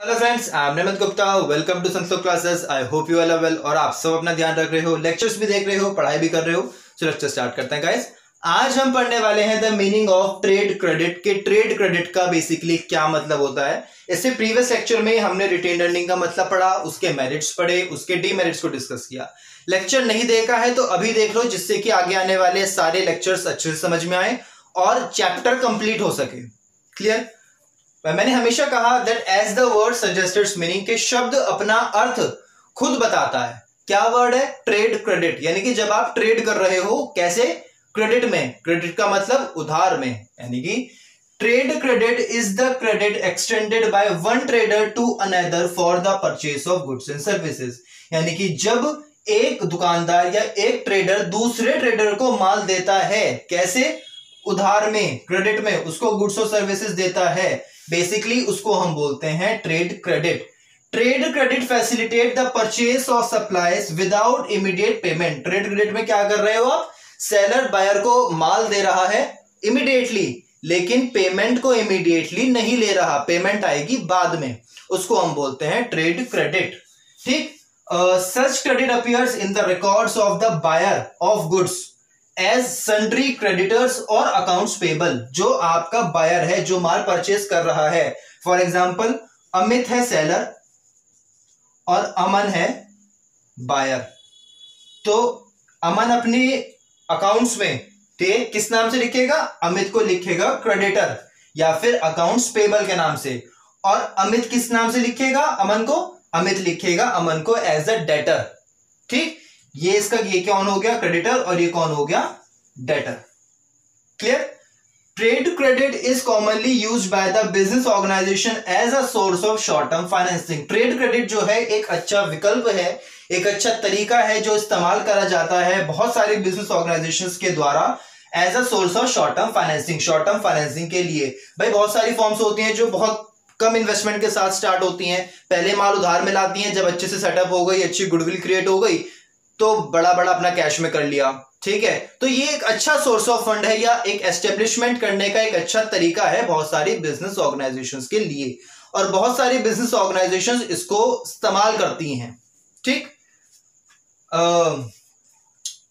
Hello friends, I am Namit Gupta. Welcome to Sanskrit classes. I hope you all are well और आप सब अपना ध्यान रख रहे हो, लेक्चर्स भी देख रहे हो, पढ़ाई भी कर रहे हो। सो लेक्चर स्टार्ट करते हैं गाइस। आज हम पढ़ने वाले हैं the meaning of trade credit के ट्रेड क्रेडिट का बेसिकली क्या मतलब होता है। इससे प्रीवियस लेक्चर में हमने रिटेन अर्निंग का मतलब पढ़ा, उसके मेरिट्स पढ़े, उसके डीमेरिट्स को डिस्कस किया। लेक्चर नहीं देखा है तो अभी देख लो, जिससे कि आगे आने वाले सारे लेक्चर्स अच्छे से समझ में आए और चैप्टर कंप्लीट हो सके। क्लियर? मैंने हमेशा कहा that as the word suggest its meaning, के शब्द अपना अर्थ खुद बताता है। क्या वर्ड है? Trade credit. यानी कि जब आप ट्रेड कर रहे हो, कैसे? क्रेडिट में। क्रेडिट का मतलब उधार में, यानी कि trade credit is the credit extended by one trader to another for the purchase of goods and services. यानी कि जब एक दुकानदार या एक ट्रेडर दूसरे ट्रेडर को माल देता है, कैसे? उधार में, क्रेडिट में, उसको गुड्स और सर्विसेज देता है, बेसिकली उसको हम बोलते हैं trade credit. Trade credit facilitate the purchase of supplies without immediate payment. Trade credit में क्या कर रहे हो आप? सेलर बायर को माल दे रहा है इमीडिएटली, लेकिन पेमेंट को इमीडिएटली नहीं ले रहा, पेमेंट आएगी बाद में, उसको हम बोलते हैं ट्रेड क्रेडिट। ठीक? Such credit appears in the records of the buyer of goods as sundry creditors और अकाउंट्स पेबल। जो आपका बायर है, जो माल परचेस कर रहा है, फॉर एग्जाम्पल अमित है सेलर और अमन है बायर, तो अमन अपने अकाउंट्स में किस नाम से लिखेगा? अमित को लिखेगा क्रेडिटर या फिर अकाउंट्स पेबल के नाम से, और अमित किस नाम से लिखेगा अमन को? अमित लिखेगा अमन को एज अ डेटर। ठीक? ये कौन हो गया? क्रेडिटर, और ये कौन हो गया? Debtor. Clear? Trade credit is commonly used by the business organisation as a source of short term financing. Trade credit जो है एक अच्छा विकल्प है, एक अच्छा तरीका है जो इस्तेमाल करा जाता है बहुत सारे बिजनेस ऑर्गेनाइजेशंस के द्वारा as a source of short term financing. Short term financing के लिए भाई बहुत सारी फॉर्म्स होती हैं जो बहुत कम इन्वेस्टमेंट के साथ स्टार्ट होती हैं। पहले माल उधार में लाती हैं, जब अच्छे से सेटअप हो गई, अच्छी गुडविल क्रिएट हो गई, तो बड़ा बड़ा अपना कैश में कर लिया। ठीक है, तो ये एक अच्छा सोर्स ऑफ फंड है या एक एस्टेब्लिशमेंट करने का एक अच्छा तरीका है बहुत सारी बिजनेस ऑर्गेनाइजेशंस के लिए, और बहुत सारी बिजनेस ऑर्गेनाइजेशंस इसको इस्तेमाल करती हैं। ठीक?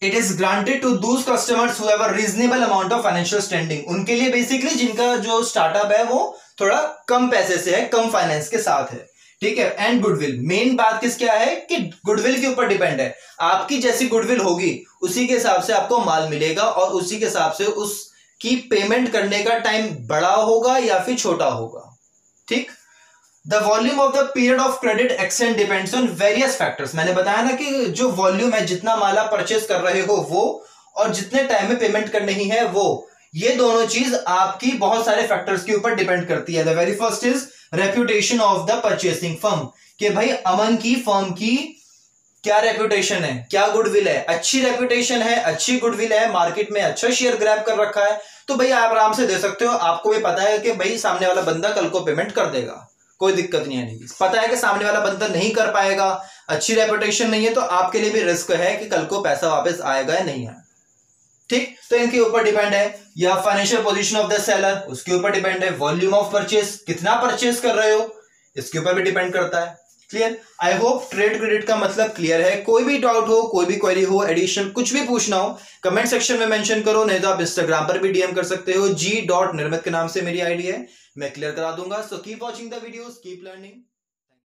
It is granted to those customers who have a reasonable amount of financial standing. उनके लिए बेसिकली जिनका जो स्टार्टअप है वो थोड़ा कम पैसे से है, कम फाइनेंस के साथ है। ठीक है? एंड गुडविल, मेन बात किस क्या है कि गुडविल के ऊपर डिपेंड है। आपकी जैसी गुडविल होगी उसी के हिसाब से आपको माल मिलेगा, और उसी के हिसाब से उसकी पेमेंट करने का टाइम बड़ा होगा या फिर छोटा होगा। ठीक? The volume of the period of credit extend depends on various factors. मैंने बताया ना कि जो वॉल्यूम है, जितना माल आप परचेस कर रहे हो वो, और जितने टाइम में पेमेंट करनी है वो, ये दोनों चीज आपकी बहुत सारे फैक्टर्स के ऊपर डिपेंड करती है। The very first is reputation of the purchasing firm, कि भाई अमन की फर्म की क्या रेप्यूटेशन है, क्या गुडविल है। अच्छी रेप्यूटेशन है, अच्छी गुडविल है, मार्केट में अच्छा शेयर ग्रैब कर रखा है, तो भाई आप आराम से दे सकते हो। आपको भी पता है कि भाई सामने वाला बंदा कल को पेमेंट कर देगा, कोई दिक्कत नहीं है। पता है कि सामने वाला बंदा नहीं कर पाएगा, अच्छी रेप्यूटेशन नहीं है, तो आपके लिए भी रिस्क है कि कल को पैसा वापस आएगा या नहीं आएगा। ठीक? तो इनके ऊपर डिपेंड है। या financial position of the seller, उसके ऊपर डिपेंड है। वॉल्यूम ऑफ परचेस, कितना परचेस कर रहे हो, इसके ऊपर भी डिपेंड करता है। Clear? I hope trade credit का मतलब क्लियर है। कोई भी डाउट हो, कोई भी क्वेरी हो, एडिशन कुछ भी पूछना हो, कमेंट सेक्शन में मेंशन करो, नहीं तो आप इंस्टाग्राम पर भी डीएम कर सकते हो। g.निर्मित के नाम से मेरी आईडी है, मैं क्लियर करा दूंगा। So keep watching the videos, keep learning.